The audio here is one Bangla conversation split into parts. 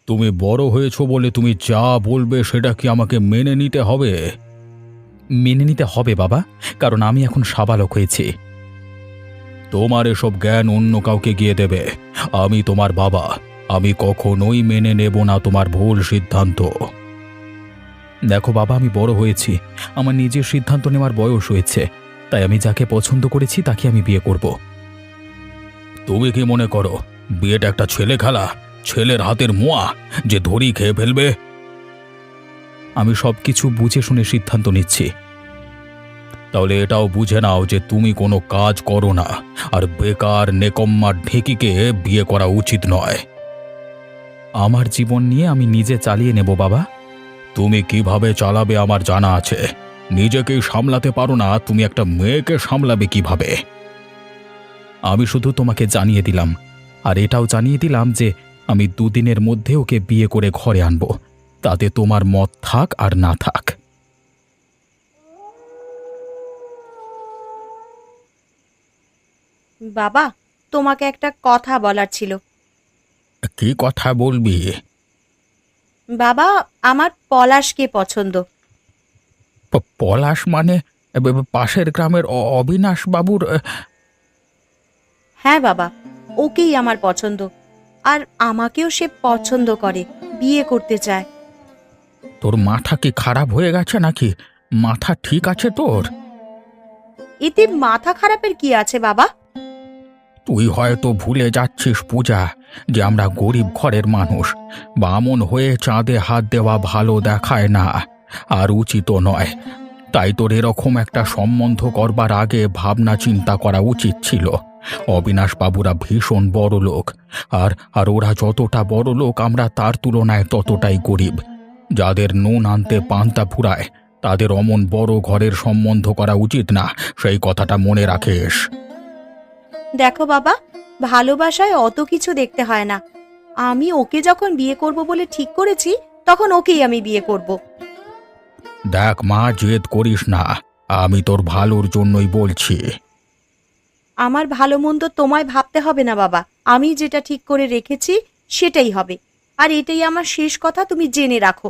তুমি বড় হয়েছো বলে তুমি যা বলবে সেটা কি আমাকে মেনে নিতে হবে? মেনে নিতে হবে বাবা, কারণ আমি এখন সাবালক হয়েছি। তোমার এসব জ্ঞান অন্য কাউকে গিয়ে দেবে। আমি তোমার বাবা। আমি কখনোই মেনে নেব না তোমার ভুল সিদ্ধান্ত। দেখো বাবা, আমি বড় হয়েছি, আমার নিজের সিদ্ধান্ত নেওয়ার বয়স হয়েছে, তাই আমি যাকে পছন্দ করেছি তাকে আমি বিয়ে করব। তুমি কি মনে করো বিয়েটা একটা ছেলে খেলা, ছেলের হাতের মোয়া যে ধরি খেয়ে ফেলবে? আমি সবকিছু বুঝে শুনে সিদ্ধান্ত নিচ্ছি। তাহলে এটাও বুঝে নাও যে তুমি কোনো কাজ করো না, আর বেকার নেকম্মা ঢেকিকে বিয়ে করা উচিত নয়। আমার জীবন নিয়ে আমি নিজে চালিয়ে নেব বাবা। তুমি কিভাবে চালাবে আমার জানা আছে। নিজেকেই সামলাতে পারো না, তুমি একটা মেয়েকে সামলাবে কিভাবে? আমি শুধু তোমাকে জানিয়ে দিলাম, আর এটাও জানিয়ে দিলাম যে আমি দুদিনের মধ্যে ওকে বিয়ে করে ঘরে আনব, তাতে তোমার মত থাক আর না থাক। বাবা, তোমাকে একটা কথা বলার ছিল। কি কথা বলবি? বাবা, আমার পলাশকে পছন্দ। পলাশ মানে পাশের গ্রামের অবিনাশ বাবুর? হ্যাঁ বাবা, ওকেই আমার পছন্দ। আর আমাকেও সে পছন্দ করে, বিয়ে করতে চায়। তোর মাথা কি খারাপ হয়ে গেছে নাকি? মাথা ঠিক আছে তোর? এতে মাথা খারাপের কি আছে বাবা? তুই হয়তো ভুলে যাচ্ছিস পূজা, যে আমরা গরিব ঘরের মানুষ। বামন হয়ে চাঁদে হাত দেওয়া ভালো দেখায় না, আর উচিতও নয়। তাই তোর এরকম একটা সম্বন্ধ করবার আগে ভাবনা চিন্তা করা উচিত ছিল। অবিনাশ বাবুরা ভীষণ বড় লোক, আর আর ওরা যতটা বড় লোক আমরা তার তুলনায় ততটাই গরিব। যাদের নুন আনতে পান্তা ফুরায় তাদের অমন বড় ঘরের সম্বন্ধ করা উচিত না, সেই কথাটা মনে রাখিস। দেখো বাবা, ভালোবাসায় অত কিছু দেখতে হয় না। আমি ওকে যখন বিয়ে করব বলে ঠিক করেছি, তখন ওকেই আমি বিয়ে করব। দেখ মা, জেদ করিস না, আমি তোর ভালোর জন্যই বলছি। আমার ভালো মন্দ তোমায় ভাবতে হবে না বাবা। আমি যেটা ঠিক করে রেখেছি সেটাই হবে। আর এটাই আমার শেষ কথা, তুমি জেনে রাখো।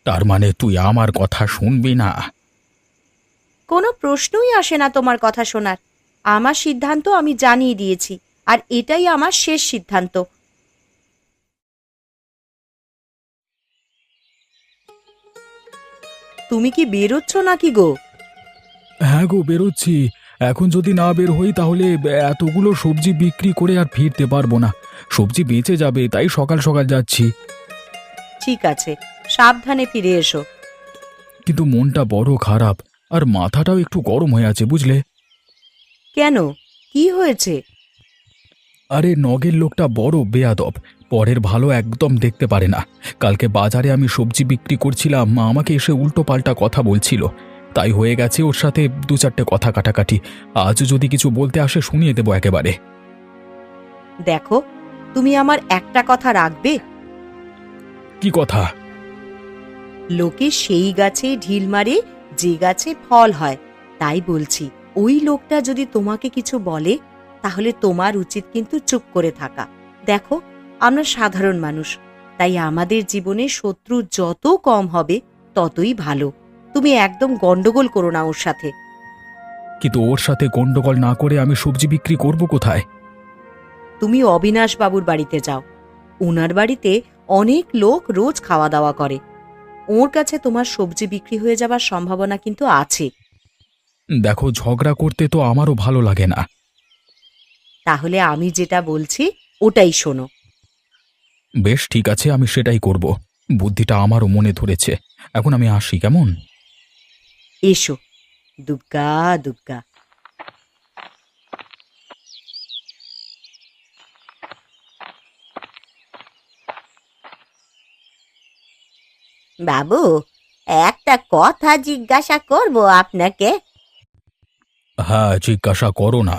তার মানে তুই আমার কথা শুনবি না? কোনো প্রশ্নই আসে না তোমার কথা শোনার। আমার সিদ্ধান্ত আমি জানিয়ে দিয়েছি, আর এটাই আমার শেষ সিদ্ধান্ত। তুমি কি বেরোচ্ছ নাকি গো? হ্যাঁ গো, বেরোচ্ছি। এখন যদি না বের হই তাহলে এতগুলো সবজি বিক্রি করে আর ফিরতে পারবো না। সবজি বেঁচে যাবে, তাই সকাল সকাল যাচ্ছি। ঠিক আছে, সাবধানে ফিরে এসো। কিন্তু মনটা বড় খারাপ, আর মাথাটাও একটু গরম হয়ে আছে, বুঝলে? কেন, কি হয়েছে? আরে নগের লোকটা বড় বেয়াদব, পরের ভালো একদম দেখতে পারে না। কালকে বাজারে আমি সবজি বিক্রি করছিলাম, মা আমাকে এসে উল্টো পাল্টা কথা বলছিল, তাই হয়ে গেছে ওর সাথে দু চারটে কথা কাটাকাটি। আজ যদি কিছু বলতে আসে শুনিয়ে দেবো একেবারে। দেখো, তুমি আমার একটা কথা রাখবে। কি কথা? লোকে সেই গাছে ঢিল মারে যে গাছে ফল হয়। তাই বলছি, ওই লোকটা যদি তোমাকে কিছু বলে, তাহলে তোমার উচিত কিন্তু চুপ করে থাকা। দেখো, আমরা সাধারণ মানুষ, তাই আমাদের জীবনে শত্রু যত কম হবে ততই ভালো। তুমি একদম গন্ডগোল করো না ওর সাথে। কিন্তু ওর সাথে গন্ডগোল না করে আমি সবজি বিক্রি করব কোথায়? তুমি অবিনাশ বাবুর বাড়িতে যাও। ওনার বাড়িতে অনেক লোক রোজ খাওয়া দাওয়া করে। ওর কাছে তোমার সবজি বিক্রি হয়ে যাবার সম্ভাবনা কিন্তু আছে। দেখো, ঝগড়া করতে তো আমারও ভালো লাগে না। তাহলে আমি যেটা বলছি ওটাই শোনো। বেশ, ঠিক আছে, আমি সেটাই করব। বুদ্ধিটা আমারও মনে ধরেছে। এখন আমি আসি, কেমন? এসো। দুগ্গা দুগ্গা। বাবু, একটা কথা জিজ্ঞাসা করব আপনাকে। হ্যাঁ, জিজ্ঞাসা করো না।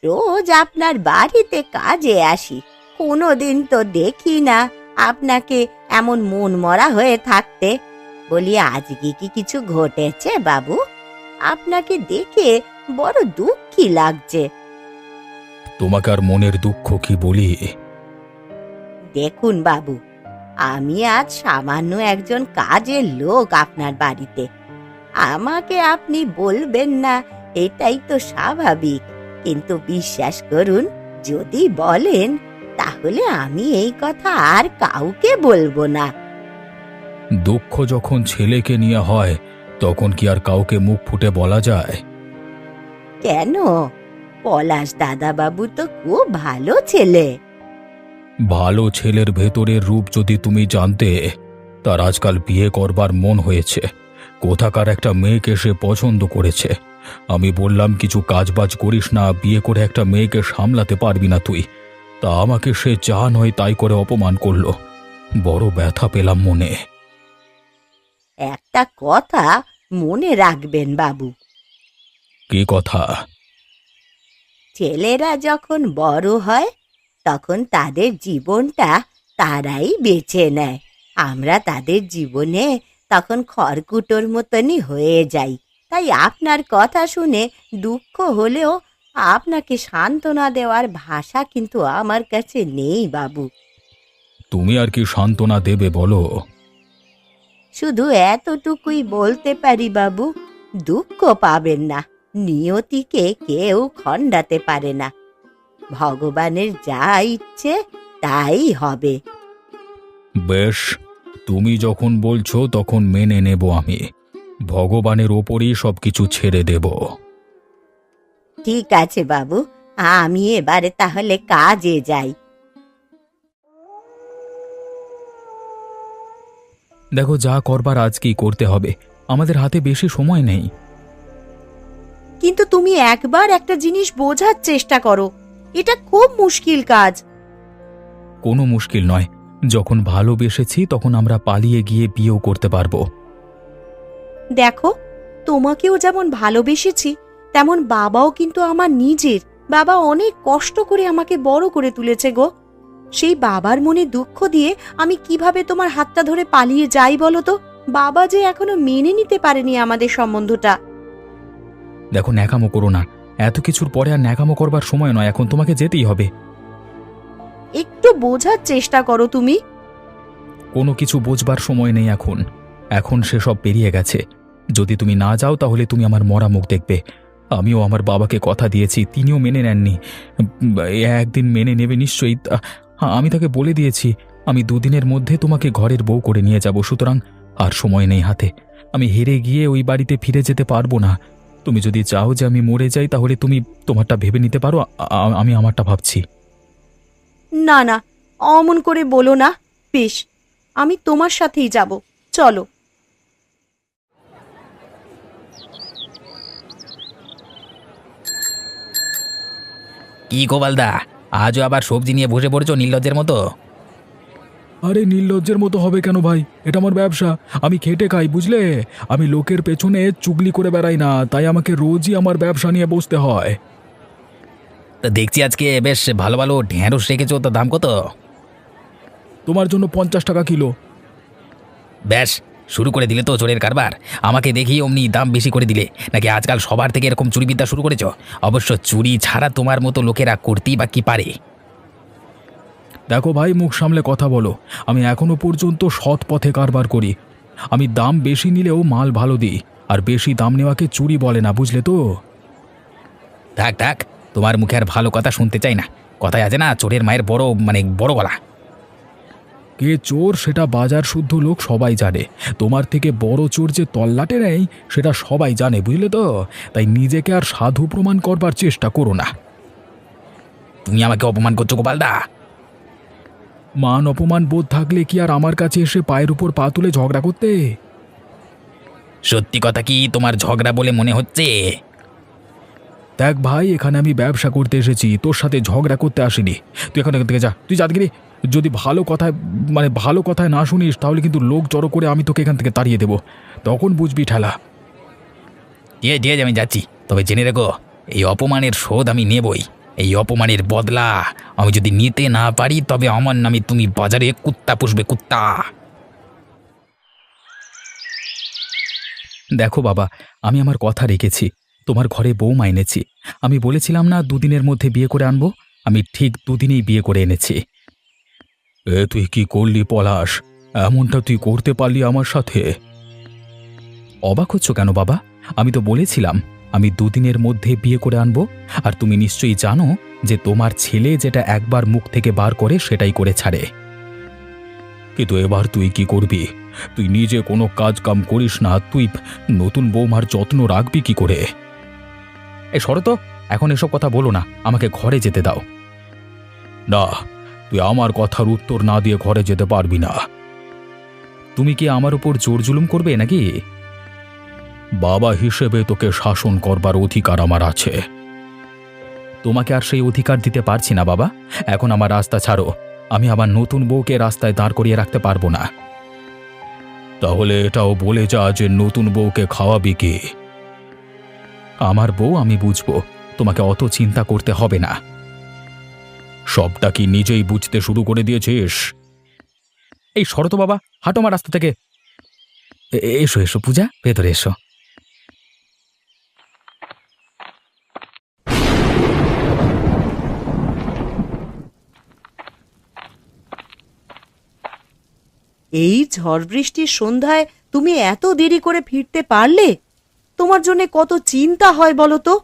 রোজ আপনার বাড়িতে কাজে আসি, কোনোদিন তো দেখি না আপনাকে এমন মন মরা হয়ে থাকতে। বলি, আজকে কি কিছু ঘটেছে বাবু? আপনাকে দেখে বড় দুঃখী লাগছে। তোমাকে আর মনের দুঃখ কি বলি? দেখুন বাবু, আমি আজ সামান্য একজন কাজের লোক আপনার বাড়িতে। আমাকে আপনি বলবেন না এটাই তো স্বাভাবিক, কিন্তু বিশ্বাস করুন, যদি বলেন তাহলে আমি এই কথা আর কাউকে বলবো না। দুঃখ যখন ছেলেকে নিয়ে হয় তখন কি আর কাউকে মুখ ফুটে বলা যায়? কেন? পলাশ দাদা বাবু তো খুব ভালো ছেলে। ভালো ছেলের ভেতরের রূপ যদি তুমি জানতে, তার আজকাল বিয়ে করবার মন হয়েছে। কোথাকার একটা মেয়েকে সে পছন্দ করেছে। আমি বললাম কিছু কাজবাজ করিস না, বিয়ে করে একটা মেয়েকে সামলাতে পারবি না তুই। তা আমাকে সে যা নয় তাই করে অপমান করলো। বড় ব্যথা পেলাম মনে। একটা কথা মনে রাখবেন বাবু, কি কথা? ছেলেরা যখন বড় হয় তখন তাদের জীবনটা তারাই বেছে নেয়। আমরা তাদের জীবনে তখন খড়কুটোর মতনই হয়ে যাই। তাই আপনার কথা শুনে দুঃখ হলেও আপনাকে সান্ত্বনা দেওয়ার ভাষা কিন্তু আমার কাছে নেই বাবু। তুমি আর কি সান্ত্বনা দেবে বলো? শুধু এতটুকুই বলতে পারি বাবু, দুঃখ পাবেন না। নিয়তিকে কেউ খণ্ডাতে পারে না। ভগবানের যা ইচ্ছে তাই হবে। বেশ, তুমি যখন বলছো তখন মেনে নেব আমি। ভগবানের ওপরই সবকিছু ছেড়ে দেব। ঠিক আছে বাবু, আমি এবারে তাহলে কাজে যাই। দেখো, যা করবার আজকেই করতে হবে। আমাদের হাতে বেশি সময় নেই। কিন্তু তুমি একবার একটা জিনিস বোঝার চেষ্টা করো, এটা খুব মুশকিল কাজ। কোনো মুশকিল নয়। যখন ভালোবেসেছি তখন আমরা পালিয়ে গিয়ে বিয়েও করতে পারবো। দেখো, তোমাকেও যেমন ভালোবেসেছি তেমন বাবাও কিন্তু আমার নিজের। বাবা অনেক কষ্ট করে আমাকে বড় করে তুলেছে গো। সেই বাবার মনে দুঃখ দিয়ে আমি কিভাবে তোমার হাতটা ধরে পালিয়ে যাই বলো তো? বাবা যে এখনো মেনে নিতে পারেনি আমাদের সম্বন্ধটা। দেখো, ন্যাকামো করো না। এত কিছুর পরে আর ন্যাকামো করবার সময় নয়, এখন তোমাকে যেতেই হবে। একটু বোঝার চেষ্টা করো তুমি। কোনো কিছু বোঝবার সময় নেই এখন। এখন সেসব পেরিয়ে গেছে। যদি তুমি না যাও তাহলে তুমি আমার মরা মুখ দেখবে। আমিও আমার বাবাকে কথা দিয়েছি, তিনিও মেনে নেননি। একদিন মেনে নেবে নিশ্চয়ই। আমি তাকে বলে দিয়েছি আমি দুদিনের মধ্যে তোমাকে ঘরের বউ করে নিয়ে যাব। সুতরাং আর সময় নেই হাতে। আমি হেরে গিয়ে ওই বাড়িতে ফিরে যেতে পারবো না। তুমি যদি চাও যে আমি মরে যাই তাহলে তুমি তোমারটা ভেবে নিতে পারো, আমি আমারটা ভাবছি। না না, অমন করে বলো না। বেশ, আমি তোমার সাথেই যাব, চলো। কি গোপালদা, আজও আবার সবজি নিয়ে বসে পড়েছো নির্লজ্জের মতো? আরে নির্লজ্জের মতো হবে কেন ভাই? এটা আমার ব্যবসা, আমি খেটে খাই, বুঝলে? আমি লোকের পেছনে চুগলি করে বেড়াই না, তাই আমাকে রোজই আমার ব্যবসা নিয়ে বসতে হয়। তা দেখছি আজকে বেশ ভালো ভালো ঢেঁড়স রেখেছো, তো দাম কত? তোমার জন্য 50 টাকা কিলো। ব্যাস, শুরু করে দিলে তো চোরের কারবার। আমাকে দেখি অমনি দাম বেশি করে দিলে, নাকি আজকাল সবার থেকে এরকম চুরিবিদ্যা শুরু করেছো? অবশ্য চুরি ছাড়া তোমার মতো লোকেরা করতেই বা কি পারে? দেখো ভাই, মুখ সামলে কথা বলো। আমি এখনো পর্যন্ত সৎ পথে কারবার করি। আমি দাম বেশি নিলেও মাল ভালো দিই, আর বেশি দাম নেওয়াকে চুরি বলে না, বুঝলে তো? থাক থাক, তোমার মুখে আর ভালো কথা শুনতে চাই না। কথায় আছে না, চোরের মায়ের বড় গলা। কে চোর সেটা বাজার শুদ্ধ লোক সবাই জানে। তোমার থেকে বড় চোর যে তল্লাটে নেই সেটা সবাই জানে, বুঝলে তো? তাই নিজেকে আর সাধু প্রমাণ করবার চেষ্টা করো না। তুমি আমাকে অপমান করছো গোপালদা। মান অপমান বোধ থাকলে কি আর আমার কাছে এসে পায়ের উপর পা তুলে ঝগড়া করতে? সত্যি কথা কি তোমার ঝগড়া বলে মনে হচ্ছে? দেখ ভাই, এখানে আমি ব্যবসা করতে এসেছি, তোর সাথে ঝগড়া করতে আসিনি। তুই এখান থেকে যা, তুই যাদগিরি। যদি ভালো কথায় না শুনিস তাহলে কিন্তু লোক জড়ো করে আমি তোকে এখান থেকে তাড়িয়ে দেব, তখন বুঝবি ঠেলা। ঠিক আছে, আমি যাচ্ছি। তবে জেনে রেখো, এই অপমানের শোধ আমি নেবই। এই অপমানের বদলা আমি যদি নিতে না পারি তবে আমার নামে তুমি বাজারে কুত্তা পুষবে, কুত্তা। দেখো বাবা, আমি আমার কথা রেখেছি। তোমার ঘরে বৌমা এনেছি। আমি বলেছিলাম না দুদিনের মধ্যে বিয়ে করে আনবো? আমি ঠিক দুদিনেই বিয়ে করে এনেছি। তুই কি করলি পলাশ? এমনটা তুই করতে পারলি আমার সাথে? অবাক হচ্ছ কেন বাবা? আমি তো বলেছিলাম আমি দুদিনের মধ্যে বিয়ে করে আনবো। আর তুমি নিশ্চয়ই জানো যে তোমার ছেলে যেটা একবার মুখ থেকে বার করে সেটাই করে ছাড়ে। কিন্তু এবার তুই কি করবি? তুই নিজে কোনো কাজ কাম করিস না, তুই নতুন বৌমার যত্ন রাখবি কি করে? শরত, এখন এসব কথা বলো না, আমাকে ঘরে যেতে দাও। না, তুই আমার কথার উত্তর না দিয়ে ঘরে যেতে পারবি না। তুমি কি আমার উপর জোর জুলুম করবে নাকি? বাবা হিসেবে তোকে শাসন করবার অধিকার আমার আছে। তোমাকে আর সেই অধিকার দিতে পারছি না বাবা। এখন আমার রাস্তা ছাড়ো। আমি আমার নতুন বউকে রাস্তায় দাঁড় করিয়ে রাখতে পারবো না। তাহলে এটাও বলে যা যে নতুন বউকে খাওয়াবি কি? আমার বউ আমি বুঝবো, তোমাকে অত চিন্তা করতে হবে না। সবটা কি নিজেই বুঝতে শুরু করে দিয়েছিস? এই শরত বাবা, হাঁটো আমার রাস্তা থেকে। এসো এসো পূজা, ভেতরে এসো। এই ঝড় বৃষ্টির সন্ধ্যায় তুমি এত দেরি করে ফিরতে পারলে? তোমার জন্য কত চিন্তা হয় বলো তো।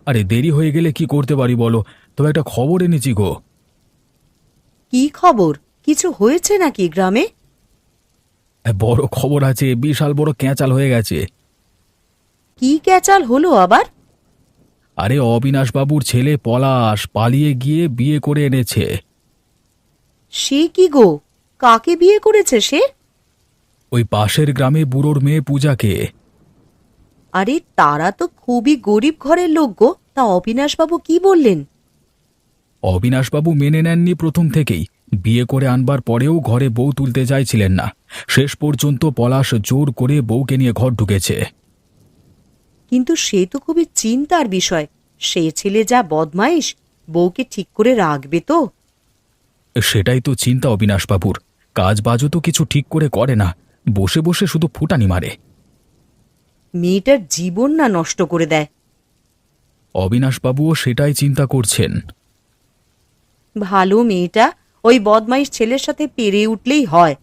আরে দেরি হয়ে গেলে কি করতে পারি বলো? তবে একটা খবর এনেছি গো। কি খবর? কিছু হয়েছে নাকি গ্রামে? বড় খবর আছে, বিশাল বড় ক্যাঁচাল হয়ে গেছে। কি ক্যাচাল হলো আবার? আরে অবিনাশ বাবুর ছেলে পলাশ পালিয়ে গিয়ে বিয়ে করে এনেছে। সে কি গো? কাকে বিয়ে করেছে সে? ওই পাশের গ্রামে বুড়োর মেয়ে পূজাকে। আরে তারা তো খুবই গরিব ঘরের লোক গো। তা অবিনাশবাবু কি বললেন? অবিনাশবাবু মেনে নেননি প্রথম থেকেই। বিয়ে করে আনবার পরেও ঘরে বউ তুলতে চাইছিলেন না। শেষ পর্যন্ত পলাশ জোর করে বউকে নিয়ে ঘর ঢুকেছে। কিন্তু সে তো খুবই চিন্তার বিষয়। সে ছেলে যা বদমাইশ, বউকে ঠিক করে রাখবে তো? সেটাই তো চিন্তা অবিনাশবাবুর। কাজ বাজও তো কিছু ঠিক করে করে না, বসে বসে শুধু ফুটানি মারে। মেয়েটার জীবন না নষ্ট করে দেয়। অবিনাশবাবুও সেটাই চিন্তা করছেন। ভালো মেয়েটা ওই বদমাইশ ছেলের সাথে পেরে উঠলেই হয়।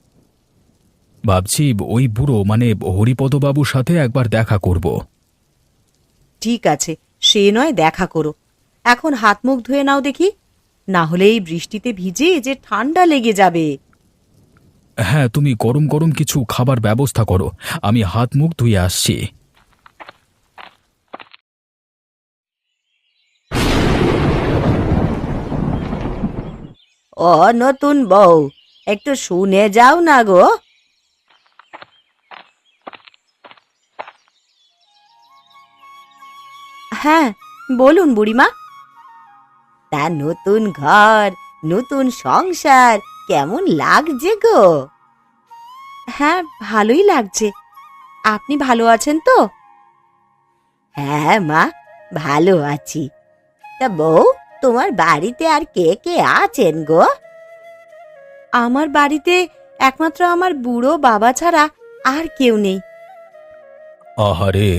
ভাবছি ওই বুড়ো মানে হরিপদবাবুর সাথে একবার দেখা করব। ঠিক আছে, সে নয় দেখা করো। এখন হাত মুখ ধুয়ে নাও দেখি, না হলে এই বৃষ্টিতে ভিজে যে ঠান্ডা লেগে যাবে। হ্যাঁ, তুমি গরম গরম কিছু খাবার ব্যবস্থা করো, আমি হাত মুখ ধুয়ে আসছি। ও নতুন বউ, একটু শুনে যাও না গো। হ্যাঁ বলুন বুড়িমা। তা নতুন ঘর, নতুন সংসার কেমন লাগছে গো? হ্যাঁ ভালোই লাগছে। আপনি ভালো আছেন তো? হ্যাঁ মা, ভালো আছি। তা বউ, তোমার বাড়িতে আর কে কে আছেন গো? আমার বাড়িতে একমাত্র আমার বুড়ো বাবা ছাড়া আর কেউ নেই। আহারে,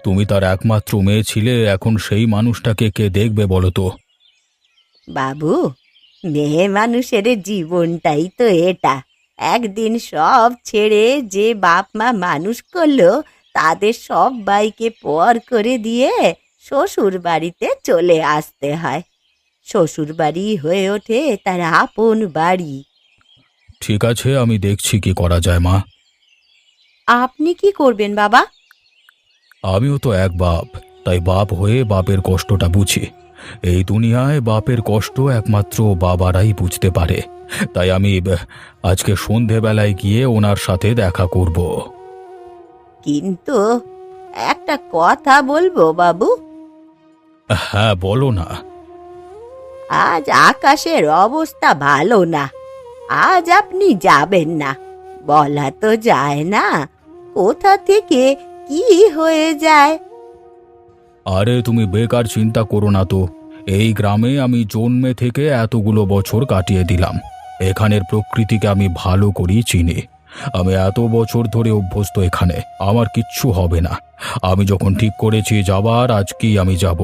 তুমি তার একমাত্র মেয়ে ছিলে, এখন সেই মানুষটাকে কে দেখবে বলো তো? বাবু, মেয়ে মানুষের জীবনটাই তো এটা। একদিন সব ছেড়ে যে বাপ মা মানুষ করলো, তাদের সবাইকে পর করে দিয়ে শ্বশুর বাড়িতে চলে আসতে হয়। শ্বশুর বাড়ি হয়ে ওঠে তার আপন বাড়ি। ঠিক আছে, আমি দেখছি কি করা যায় মা। আপনি কি করবেন বাবা? আমিও তো এক বাপ, তাই বাপ হয়ে বাপের কষ্টটা বুঝি। এই দুনিয়ায় বাপের কষ্ট একমাত্র বাবারাই বুঝতে পারে। তাই আমি আজকে সন্ধেবেলায় গিয়ে ওনার সাথে দেখা করব। কিন্তু একটা কথা বলবো বাবু। হ্যাঁ বলো না। আজ আকাশের অবস্থা ভালো না। আজ আপনি যাবেন না, বলা তো যায় না কোথা থেকে কি হয়ে যায়। আরে তুমি বেকার চিন্তা করো না তো। এই গ্রামে আমি জন্মে থেকে এতগুলো বছর কাটিয়ে দিলাম। এখানের প্রকৃতিকে আমি ভালো করেই চিনি। আমি এত বছর ধরে অভ্যস্ত এখানে, আমার কিচ্ছু হবে না। আমি যখন ঠিক করেছি যাবার, আজকেই আমি যাব।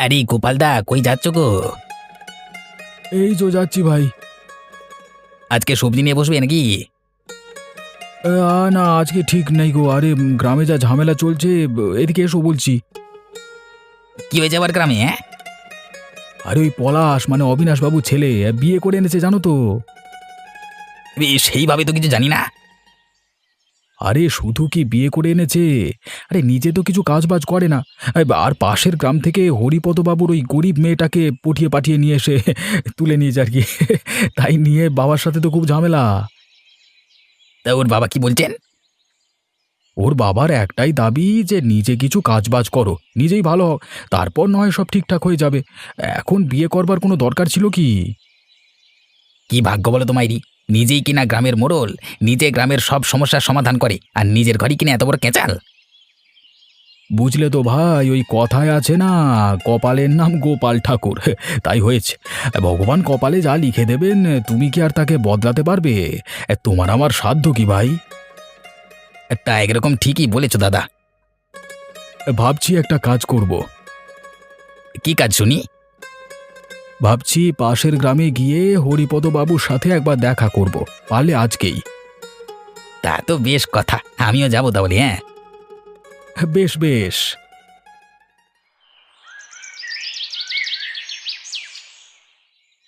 আরে গোপালদা, কই যাচ্ছ গো? এই তো যাচ্ছি ভাই। আজকে সবজি নিয়ে বসবে নাকি? না, আজকে ঠিক নেই গো। আরে গ্রামে যা ঝামেলা চলছে, এদিকে এসো বলছি। কি হয়েছে আবার গ্রামে? হ্যাঁ, আরে ওই পলাশ মানে অবিনাশ বাবু ছেলে বিয়ে করে এনেছে জানো তো। সেইভাবে তো কিছু জানি না। আরে শুধু কি বিয়ে করে এনেছে, আরে নিজে তো কিছু কাজবাজ করে না। আর পাশের গ্রাম থেকে হরিপদ বাবুর ওই গরিব মেয়েটাকে পটিয়ে পাঠিয়ে নিয়ে এসে তুলে নিয়েছে আর কি। তাই নিয়ে বাবার সাথে তো খুব ঝামেলা। তা ওর বাবা কি বলছেন? ওর বাবার একটাই দাবি যে নিজে কিছু কাজবাজ করো, নিজেই ভালো হও, তারপর নয় সব ঠিকঠাক হয়ে যাবে। এখন বিয়ে করবার কোনো দরকার ছিল কি? কি ভাগ্য বলো তোমারই, নিজেই কিনা গ্রামের মোড়ল, নিজে গ্রামের সব সমস্যার সমাধান করে, আর নিজের ঘরই কিনা এত বড় কেঁচাল। বুঝলে তো ভাই, ওই কথায় আছে না, কপালের নাম গোপাল ঠাকুর। তাই হয়েছে। ভগবান কপালে যা লিখে দেবেন তুমি কি আর তাকে বদলাতে পারবে? তোমার আমার সাধ্য কি ভাই? তা একরকম ঠিকই বলেছো দাদা। ভাবছি একটা কাজ করব। কি কাজ শুনি? ভাবছি পাশের গ্রামে গিয়ে হরিপদ বাবুর সাথে একবার দেখা করব, পারলে আজকেই। তা তো বেশ কথা, আমিও যাবো তাহলে। হ্যাঁ, বেশ বেশ।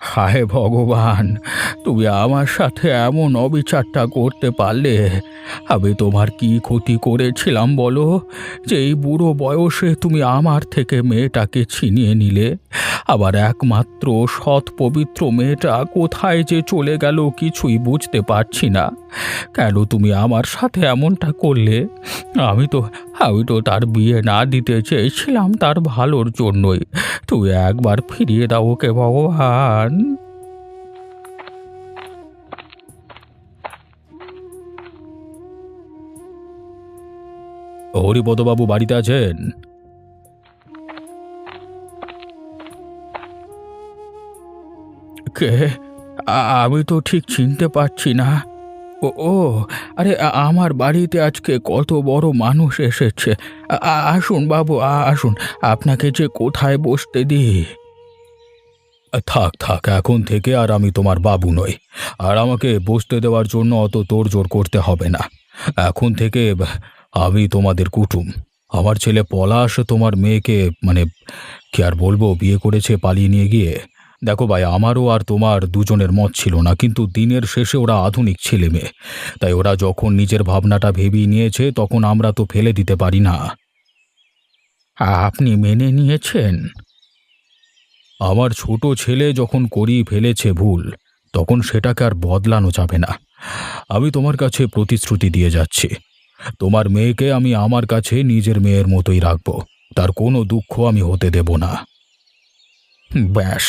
হায় ভগবান, তুমি আমার সাথে এমন অবিচারটা করতে পারলে। আমি তোমার কি ক্ষতি করেছিলাম বলো, যে এই বুড়ো বয়সে তুমি আমার থেকে মেয়েটাকে ছিনিয়ে নিলে? আবার একমাত্র সৎ পবিত্র মেয়েটা কোথায় যে চলে গেল কিছুই বুঝতে পারছি না। কেন তুমি আমার সাথে এমনটা করলে? আমি তো আমি তো তার বিয়ে না দিতে চেয়েছিলাম তার ভালোর জন্যই। তুমি একবার ফিরিয়ে দাও ওকে ভগবান। হরিপদবাবু বাড়িতে আছেন? কে? আমি তো ঠিক চিনতে পারছি না। ও ও আরে আমার বাড়িতে আজকে কত বড় মানুষ এসেছে। আসুন বাবু, আসুন, আপনাকে যে কোথায় বসতে দিই। থাক থাক, এখন থেকে আর আমি তোমার বাবু নই, আর আমাকে বসতে দেওয়ার জন্য অত তোড়জোড় করতে হবে না। এখন থেকে আমি তোমাদের কুটুম। আমার ছেলে পলাশ তোমার মেয়েকে মানে কি আর বলবো, বিয়ে করেছে পালিয়ে নিয়ে গিয়ে। দেখো ভাই, আমারও আর তোমার দুজনের মত ছিল না, কিন্তু দিনের শেষে ওরা আধুনিক ছেলে মেয়ে, তাই ওরা যখন নিজের ভাবনাটা ভেবেই নিয়েছে তখন আমরা তো ফেলে দিতে পারি না। আপনি মেনে নিয়েছেন? আমার ছোট ছেলে যখন করিয়ে ফেলেছে ভুল, তখন সেটাকে আর বদলানো যাবে না। আমি তোমার কাছে প্রতিশ্রুতি দিয়ে যাচ্ছি, তোমার মেয়েকে আমি আমার কাছে নিজের মেয়ের মতোই রাখব, তার কোনো দুঃখ আমি হতে দেব না। ব্যাস,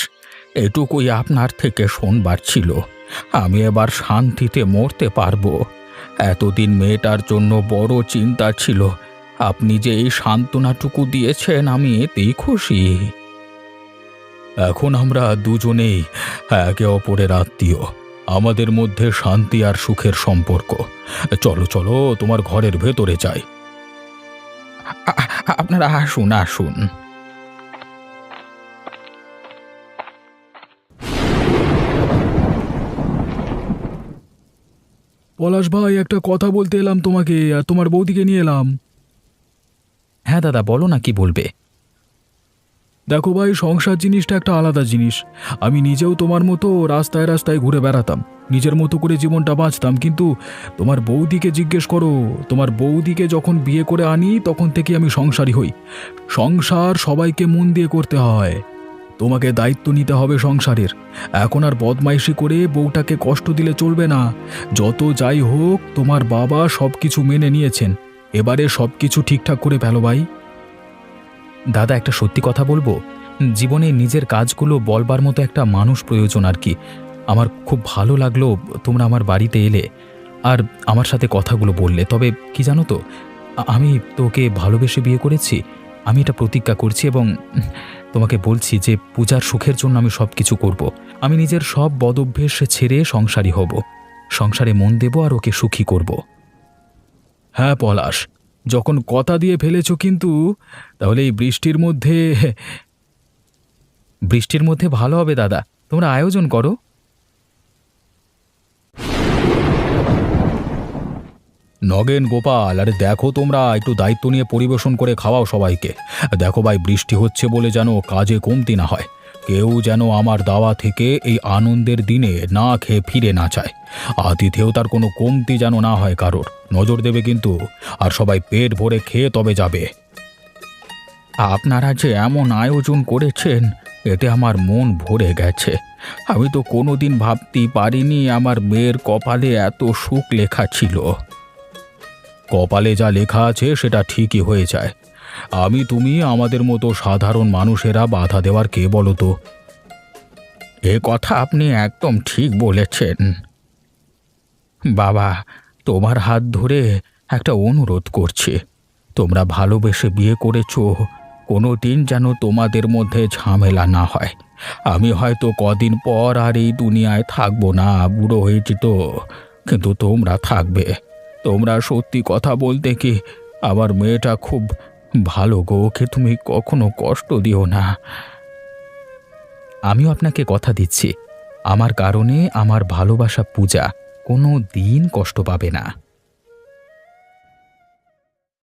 এটুকুই আপনার থেকে শোনবার ছিল। আমি এবার শান্তিতে মরতে পারবো। এতদিন মেয়েটার জন্য বড় চিন্তা ছিল, আপনি যে এই সান্ত্বনাটুকু দিয়েছেন আমি এতেই খুশি। এখন আমরা দুজনেই একে অপরের আত্মীয়, আমাদের মধ্যে শান্তি আর সুখের সম্পর্ক। চলো চলো, তোমার ঘরের ভেতরে যাই। আপনারা আসুন আসুন। পলাশ ভাই, একটা কথা বলতে এলাম তোমাকে, আর তোমার বৌদিকে নিয়ে এলাম। হ্যাঁ দাদা, বলো না, কি বলবে? দেখো ভাই, সংসার জিনিসটা একটা আলাদা জিনিস। আমি নিজেও তোমার মতো রাস্তায় রাস্তায় ঘুরে বেড়াতাম, নিজের মতো করে জীবনটা বাঁচতাম, কিন্তু তোমার বৌদিকে জিজ্ঞেস করো। তোমার বৌদিকে যখন বিয়ে করে আনি তখন থেকে আমি সংসারী হই। সংসার সবাইকে মন দিয়ে করতে হয়, তোমাকে দায়িত্ব নিতে হবে সংসারের। এখন আর বদমাইশি করে বউটাকে কষ্ট দিলে চলবে না। যত যাই হোক, তোমার বাবা সব কিছু মেনে নিয়েছেন, এবারে সব কিছু ঠিকঠাক করে ফেলো ভাই। দাদা, একটা সত্যি কথা বলবো, জীবনে নিজের কাজগুলো বলবার মতো একটা মানুষ প্রয়োজন আর কি। আমার খুব ভালো লাগলো তোমরা আমার বাড়িতে এলে আর আমার সাথে কথাগুলো বললে। তবে কি জানো তো, আমি তোকে ভালোবেসে বিয়ে করেছি। আমি এটা প্রতিজ্ঞা করছি এবং তোমাকে বলছি যে পূজার সুখের জন্য আমি সব কিছু করব। আমি নিজের সব বদঅভ্যেস ছেড়ে সংসারী হব, সংসারে মন দেব আর ওকে সুখী করব। হ্যাঁ পলাশ, যখন কথা দিয়ে ফেলেছো কিন্তু, তাহলে এই বৃষ্টির মধ্যে বৃষ্টির মধ্যে ভালো হবে দাদা, তোমরা আয়োজন করো। নগেন, গোপাল, আরে দেখো তোমরা একটু দায়িত্ব নিয়ে পরিবেশন করে খাওয়াও সবাইকে। দেখো ভাই, বৃষ্টি হচ্ছে বলে যেন কাজে কমতি না হয়। কেউ যেন আমার দাওয়া থেকে এই আনন্দের দিনে না খেয়ে ফিরে না যায়। আতিথেয়তার কোনো কমতি যেন না হয় কারোর, নজর দেবে কিন্তু। আর সবাই পেট ভরে খেয়ে তবে যাবে। আপনারা যে এমন আয়োজন করেছেন, এতে আমার মন ভরে গেছে। আমি তো কোনোদিন ভাবতেই পারিনি আমার মেয়ের কপালে এত সুখ লেখা ছিল। কপালে যা লেখা আছে সেটা ঠিকই হয়ে যায়। আমি তুমি আমাদের মতো সাধারণ মানুষেরা বাধা দেওয়ার কে বলো তো? এ কথা আপনি একদম ঠিক বলেছেন। বাবা, তোমার হাত ধরে একটা অনুরোধ করছি। তোমরা ভালোবেসে বিয়ে করেছো, কোনো দিন যেন তোমাদের মধ্যে ঝামেলা না হয়। আমি হয়তো কদিন পর আর এই দুনিয়ায় থাকবো না, বুড়ো হয়েছি তো, কিন্তু তোমরা থাকবে। তোমরা সত্যি কথা বলতে কি, আমার মেয়েটা খুব ভালো গো, ওকে তুমি কখনো কষ্ট দিও না। আমিও আপনাকে কথা দিচ্ছি, আমার কারণে আমার ভালোবাসা পূজা কোনো দিন কষ্ট পাবে না।